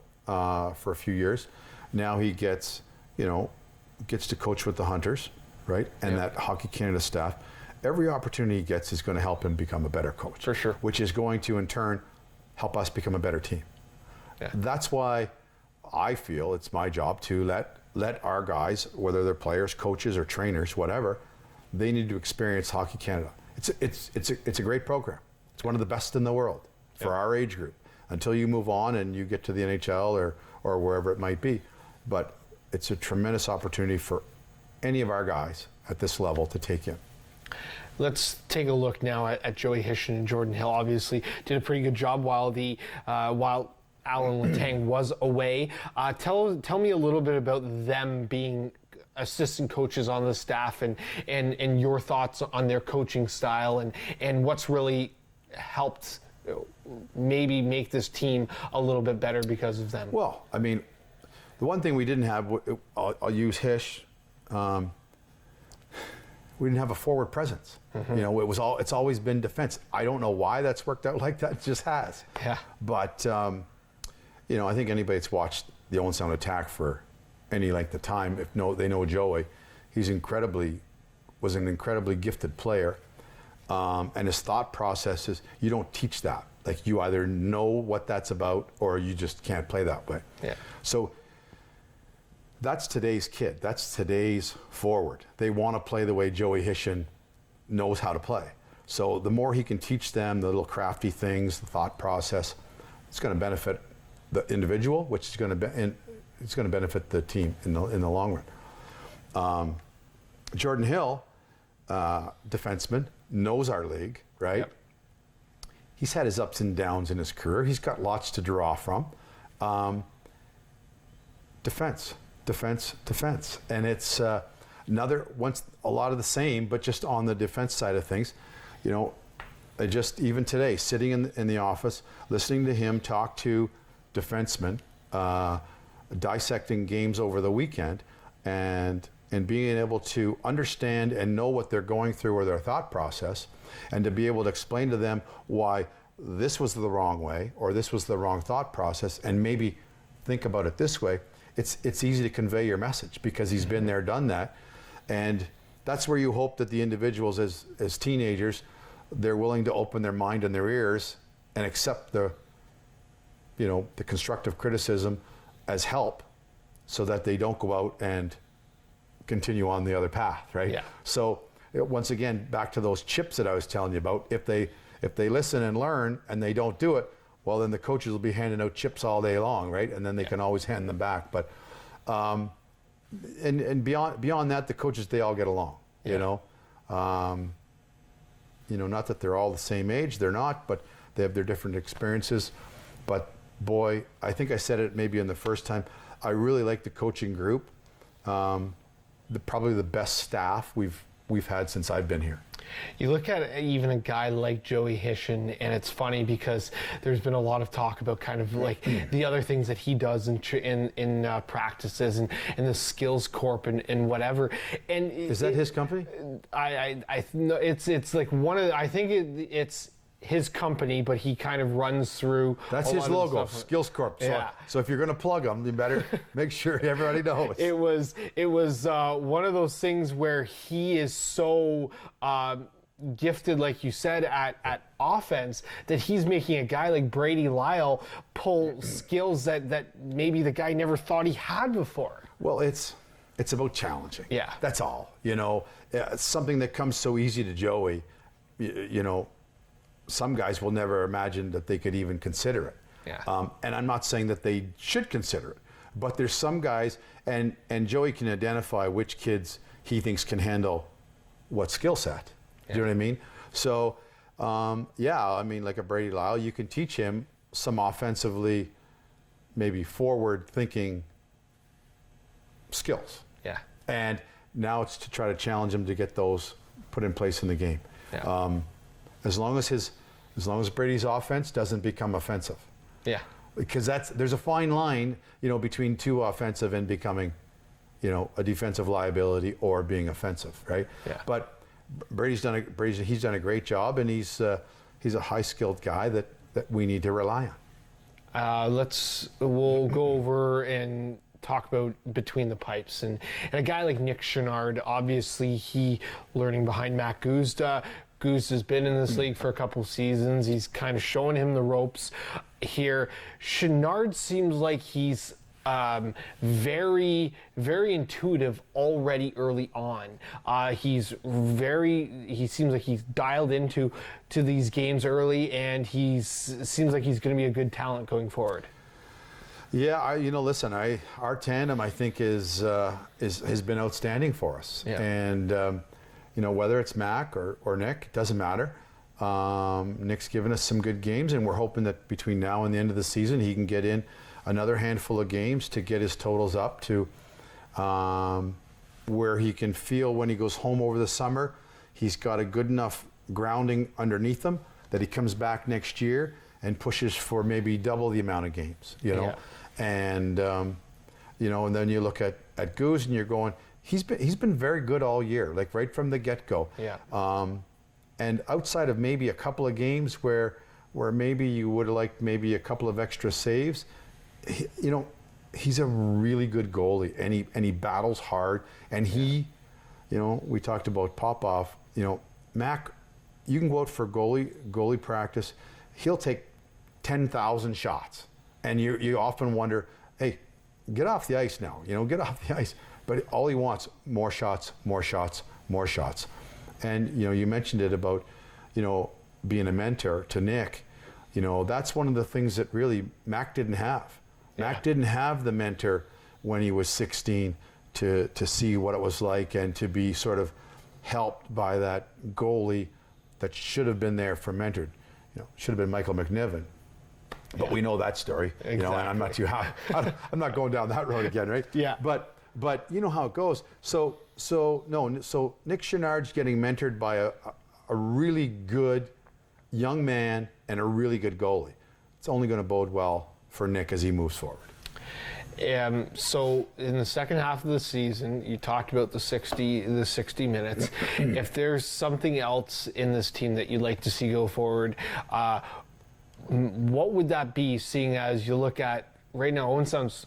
for a few years. Now he gets to coach with the Hunters, right? And that Hockey Canada staff. Every opportunity he gets is going to help him become a better coach. For sure. Which is going to, in turn, help us become a better team. Yeah. That's why I feel it's my job to let our guys, whether they're players, coaches, or trainers, whatever, they need to experience Hockey Canada. It's a great program. It's one of the best in the world for our age group. Until you move on and you get to the NHL or wherever it might be. But it's a tremendous opportunity for any of our guys at this level to take in. Let's take a look now at Joey Hishon and Jordan Hill. Obviously did a pretty good job while Alan Letang was away. Tell me a little bit about them being assistant coaches on the staff and your thoughts on their coaching style and what's really helped maybe make this team a little bit better because of them. Well, I mean, the one thing we didn't have, I'll use Hish, we didn't have a forward presence. Mm-hmm. You know, it's always been defense. I don't know why that's worked out like that. It just has. Yeah. But you know, I think anybody that's watched the Owen Sound Attack for any length of time, they know Joey. He's was an incredibly gifted player, and his thought processes. You don't teach that. Like, you either know what that's about or you just can't play that way. Yeah. So that's today's kid. That's today's forward. They want to play the way Joey Hishon knows how to play. So the more he can teach them the little crafty things, the thought process, it's going to benefit the individual, which is going to benefit the team in the long run. Jordan Hill, defenseman, knows our league, right? Yep. He's had his ups and downs in his career. He's got lots to draw from. Defense. And it's a lot of the same, but just on the defense side of things. You know, just even today, sitting in the office, listening to him talk to defensemen, dissecting games over the weekend, and being able to understand and know what they're going through or their thought process, and to be able to explain to them why this was the wrong way or this was the wrong thought process, and maybe think about it this way. It's easy to convey your message because he's been there, done that, and that's where you hope that the individuals as teenagers, they're willing to open their mind and their ears and accept the constructive criticism as help, so that they don't go out and continue on the other path, right? Yeah. So once again, back to those chips that I was telling you about. If they listen and learn and they don't do it, well, then the coaches will be handing out chips all day long, right? And then they can always hand them back. But and beyond that, the coaches, they all get along. Yeah. Not that they're all the same age, they're not, but they have their different experiences. But boy, I think I said it maybe in the first time, I really like the coaching group. Probably the best staff we've had since I've been here. You look at even a guy like Joey Hishin, and it's funny because there's been a lot of talk about kind of like the other things that he does in practices and the skills corp and whatever. And is that his company? I know it's like one of I think it's his company, but he kind of runs through. That's his logo, Skills Corp. So, yeah. So if you're going to plug them, you better make sure everybody knows. It was one of those things where he is so gifted, like you said, at offense, that he's making a guy like Brady Lyle pull skills that maybe the guy never thought he had before. Well, it's about challenging. Yeah. That's all. It's something that comes so easy to Joey. Some guys will never imagine that they could even consider it. Yeah. And I'm not saying that they should consider it, but there's some guys, and Joey can identify which kids he thinks can handle what skill set. Do you know what I mean? So, like a Brady Lyle, you can teach him some offensively, maybe forward-thinking skills. Yeah. And now it's to try to challenge him to get those put in place in the game. Yeah. As long as Brady's offense doesn't become offensive. Yeah. Because there's a fine line, between too offensive and becoming, a defensive liability or being offensive, right? Yeah. But he's done a great job, and he's a high-skilled guy that we need to rely on. We'll go over and talk about between the pipes and a guy like Nick Chenard. Obviously, he learning behind Matt Guzda. Goose has been in this league for a couple seasons. He's kind of showing him the ropes here. Chenard seems like he's very, very intuitive already early on. He seems like he's dialed into these games early, and seems like he's going to be a good talent going forward. Yeah, our tandem, I think, has been outstanding for us. Yeah. And whether it's Mac or Nick, it doesn't matter. Nick's given us some good games, and we're hoping that between now and the end of the season, he can get in another handful of games to get his totals up to where he can feel when he goes home over the summer, he's got a good enough grounding underneath him that he comes back next year and pushes for maybe double the amount of games, Yeah. And, and then you look at Goose and you're going, he's been very good all year, like right from the get-go. Yeah. And outside of maybe a couple of games where maybe you would have liked maybe a couple of extra saves, he's a really good goalie, and he battles hard. And we talked about Popov. Mac, you can go out for goalie practice. He'll take 10,000 shots, and you often wonder, hey, get off the ice now. Get off the ice. But all he wants, more shots, more shots, more shots. And, you mentioned it about, being a mentor to Nick. That's one of the things that really Mac didn't have. Yeah. Mac didn't have the mentor when he was 16 to see what it was like and to be sort of helped by that goalie that should have been there for mentored. Should have been Michael McNiven. But we know that story. Exactly. And I'm not I'm not going down that road again, right? Yeah. But you know how it goes. So Nick Chenard's getting mentored by a really good young man and a really good goalie. It's only going to bode well for Nick as he moves forward. So in the second half of the season, you talked about the 60 minutes. If there's something else in this team that you'd like to see go forward, what would that be, seeing as you look at right now, Owen Sound's,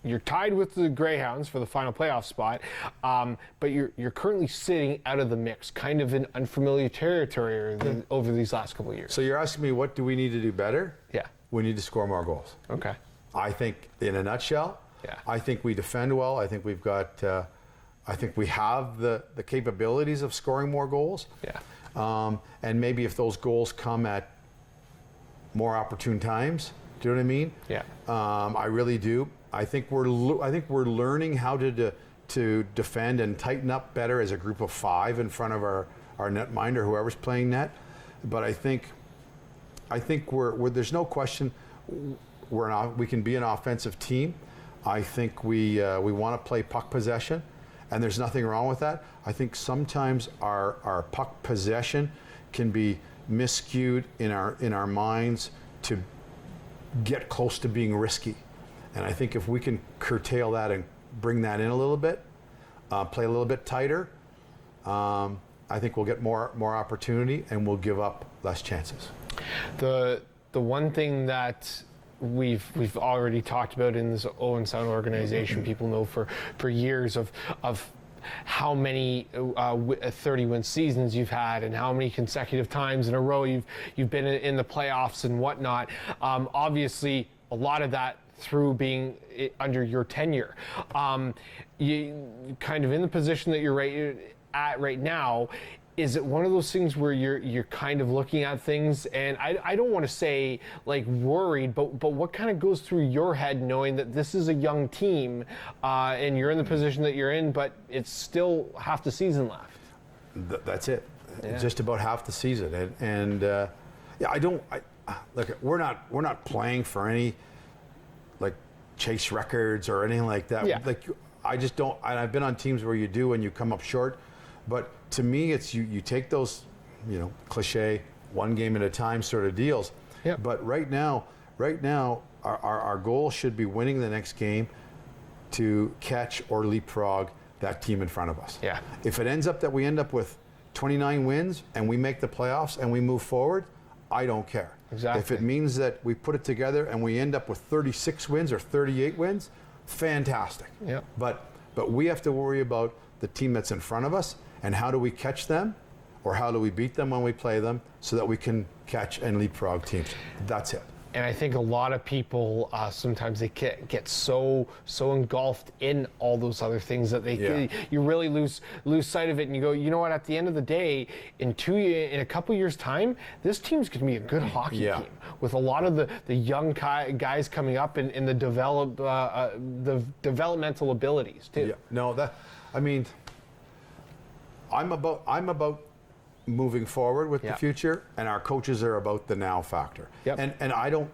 you're tied with the Greyhounds for the final playoff spot, but you're currently sitting out of the mix, kind of in unfamiliar territory over these last couple of years. So you're asking me, what do we need to do better? Yeah. We need to score more goals. Okay. I think, in a nutshell, I think we defend well. I think we've got, I think we have the capabilities of scoring more goals. Yeah. And maybe if those goals come at more opportune times, do you know what I mean? Yeah. I really do. I think we're learning how to defend and tighten up better as a group of 5 in front of our netminder, whoever's playing net. But I think we're there's no question we can be an offensive team. I think we want to play puck possession, and there's nothing wrong with that. I think sometimes our puck possession can be miscued in our minds to get close to being risky. And I think if we can curtail that and bring that in a little bit, play a little bit tighter, I think we'll get more opportunity and we'll give up less chances. The one thing that we've already talked about in this Owen Sound organization, people know for years of how many 30-win seasons you've had and how many consecutive times in a row you've been in the playoffs and whatnot. Obviously, a lot of that through being under your tenure. You kind of in the position that you're at right now. Is it one of those things where you're kind of looking at things, and I don't want to say like worried, but what kind of goes through your head knowing that this is a young team and you're in the position that you're in, but it's still half the season left? That's it. Yeah. Just about half the season, and look, we're not playing for any like chase records or anything like that. Yeah. Like I just don't. And I've been on teams where you do and you come up short. But to me, it's you take those, cliche, one game at a time sort of deals. Yep. But right now, our goal should be winning the next game to catch or leapfrog that team in front of us. Yeah. If it ends up that we end up with 29 wins and we make the playoffs and we move forward, I don't care. Exactly. If it means that we put it together and we end up with 36 wins or 38 wins, fantastic. Yep. But we have to worry about the team that's in front of us. And how do we catch them, or how do we beat them when we play them, so that we can catch and leapfrog teams? That's it. And I think a lot of people sometimes they get so engulfed in all those other things that you really lose sight of it, and you go, you know what? At the end of the day, in a couple years' time, this team's going to be a good hockey team with a lot of the young guys coming up in the developmental abilities too. Yeah. No, I'm about moving forward with the future, and our coaches are about the now factor. Yep. And I don't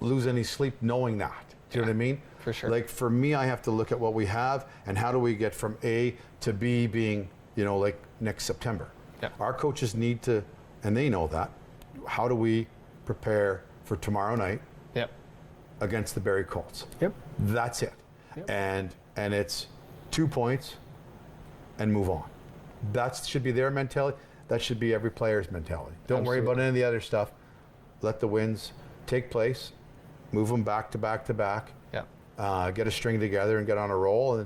lose any sleep knowing that. Do you know what I mean? For sure. Like for me, I have to look at what we have and how do we get from A to B being, like next September. Yep. Our coaches need to, and they know that. How do we prepare for tomorrow night? Yep. Against the Barrie Colts? Yep. That's it. Yep. And it's 2 points and move on. That should be their mentality. That should be every player's mentality. Don't worry about any of the other stuff. Let the wins take place. Move them back to back to back. Yeah. Get a string together and get on a roll, and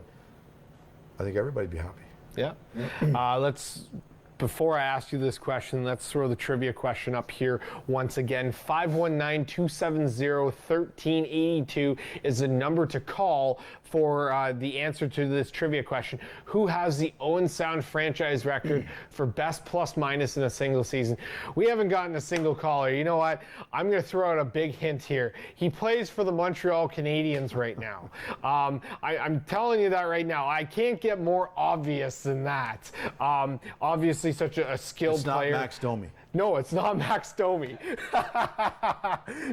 I think everybody'd be happy. Yeah. Before I ask you this question, let's throw the trivia question up here once again. 519-270-1382 is the number to call for the answer to this trivia question. Who has the Owen Sound franchise record for best plus minus in a single season? We haven't gotten a single caller. You know what? I'm going to throw out a big hint here. He plays for the Montreal Canadiens right now. I'm telling you that right now. I can't get more obvious than that. Obviously, obviously such a skilled player. It's not Max Domi. No, it's not Max Domi.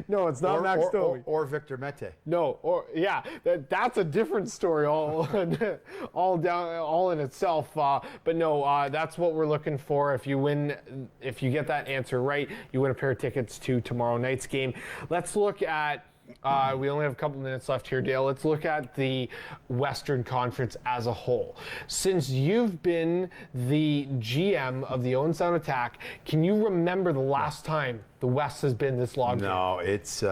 No, it's not Max Domi. Or Victor Mete. No, that's a different story all in itself. But no, that's what we're looking for. If you get that answer right, you win a pair of tickets to tomorrow night's game. Let's look at. We only have a couple minutes left here, Dale. Let's look at the Western Conference as a whole. Since you've been the GM of the Owen Sound Attack, can you remember the last time the West has been this long? No, it's.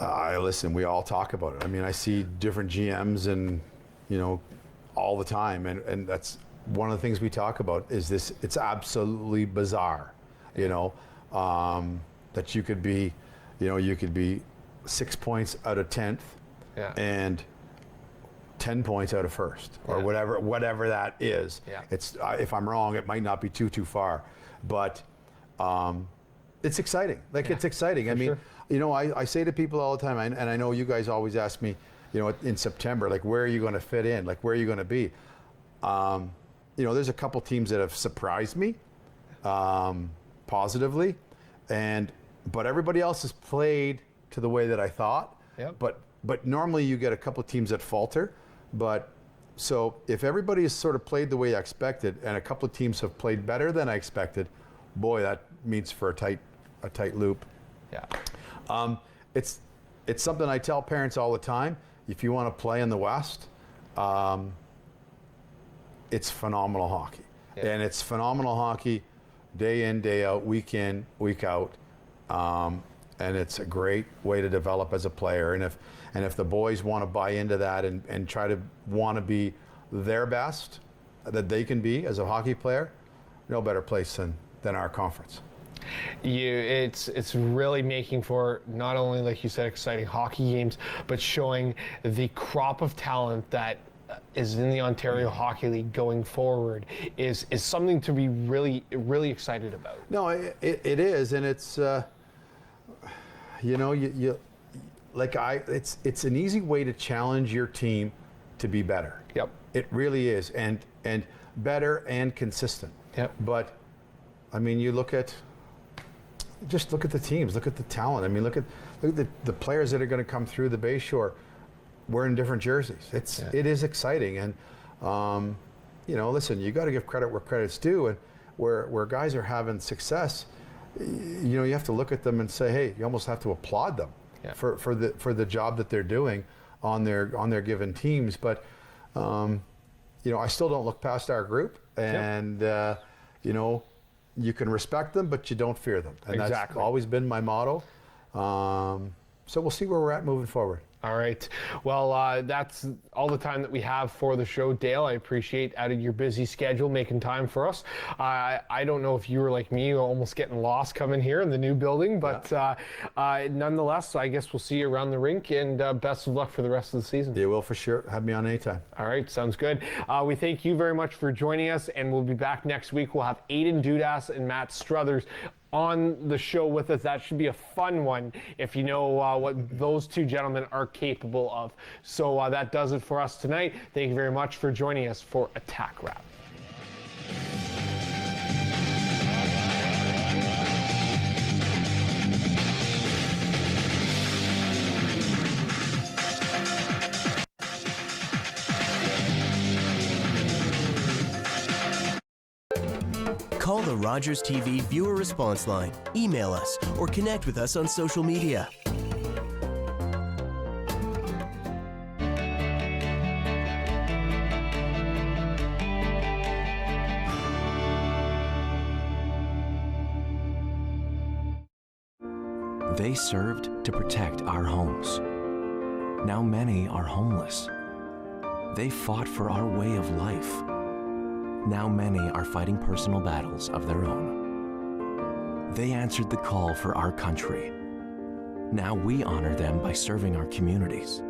Listen, we all talk about it. I mean, I see different GMs and, all the time, and that's one of the things we talk about is this. It's absolutely bizarre, that you could be. You could be 6 points out of 10th and 10 points out of first or whatever that is. Yeah. It's if I'm wrong, it might not be too far, but it's exciting. It's exciting. I mean, I say to people all the time, and I know you guys always ask me, in September, like, where are you going to fit in? Like, where are you going to be? There's a couple teams that have surprised me positively, but everybody else has played to the way that I thought. Yep. But normally you get a couple of teams that falter. But so if everybody has sort of played the way I expected, and a couple of teams have played better than I expected, boy, that means for a tight loop. Yeah. It's something I tell parents all the time. If you want to play in the West, it's phenomenal hockey, and it's phenomenal hockey, day in, day out, week in, week out. And it's a great way to develop as a player. And if the boys want to buy into that and try to want to be their best that they can be as a hockey player, no better place than our conference. It's really making for not only, like you said, exciting hockey games, but showing the crop of talent that is in the Ontario Hockey League going forward is something to be really, really excited about. No, it is, and it's it's an easy way to challenge your team to be better. Yep. It really is, and better and consistent. Yep. But I mean, look at the teams, look at the talent. I mean, look at the players that are going to come through the Bayshore wearing different jerseys. It is exciting, and listen, you got to give credit where credit's due, and where guys are having success, you have to look at them and say, hey, you almost have to applaud them for the job that they're doing on their given teams. But I still don't look past our group, and you can respect them, but you don't fear them, and that's always been my motto. So we'll see where we're at moving forward. All right. Well, that's all the time that we have for the show. Dale, I appreciate out of your busy schedule making time for us. I don't know if you were like me, almost getting lost coming here in the new building, but nonetheless, I guess we'll see you around the rink, and best of luck for the rest of the season. You will, for sure. Have me on anytime. All right. Sounds good. We thank you very much for joining us, and we'll be back next week. We'll have Aiden Dudas and Matt Struthers on the show with us. That should be a fun one if you know what those two gentlemen are capable of. So that does it for us tonight. Thank you very much for joining us for Attack Wrap. Call the Rogers TV viewer response line, email us, or connect with us on social media. They served to protect our homes. Now many are homeless. They fought for our way of life. Now many are fighting personal battles of their own. They answered the call for our country. Now we honor them by serving our communities.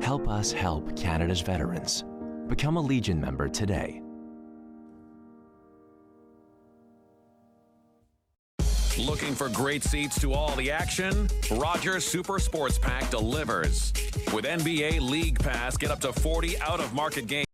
Help us help Canada's veterans. Become a Legion member today. Looking for great seats to all the action? Rogers Super Sports Pack delivers. With NBA League Pass, get up to 40 out-of-market games.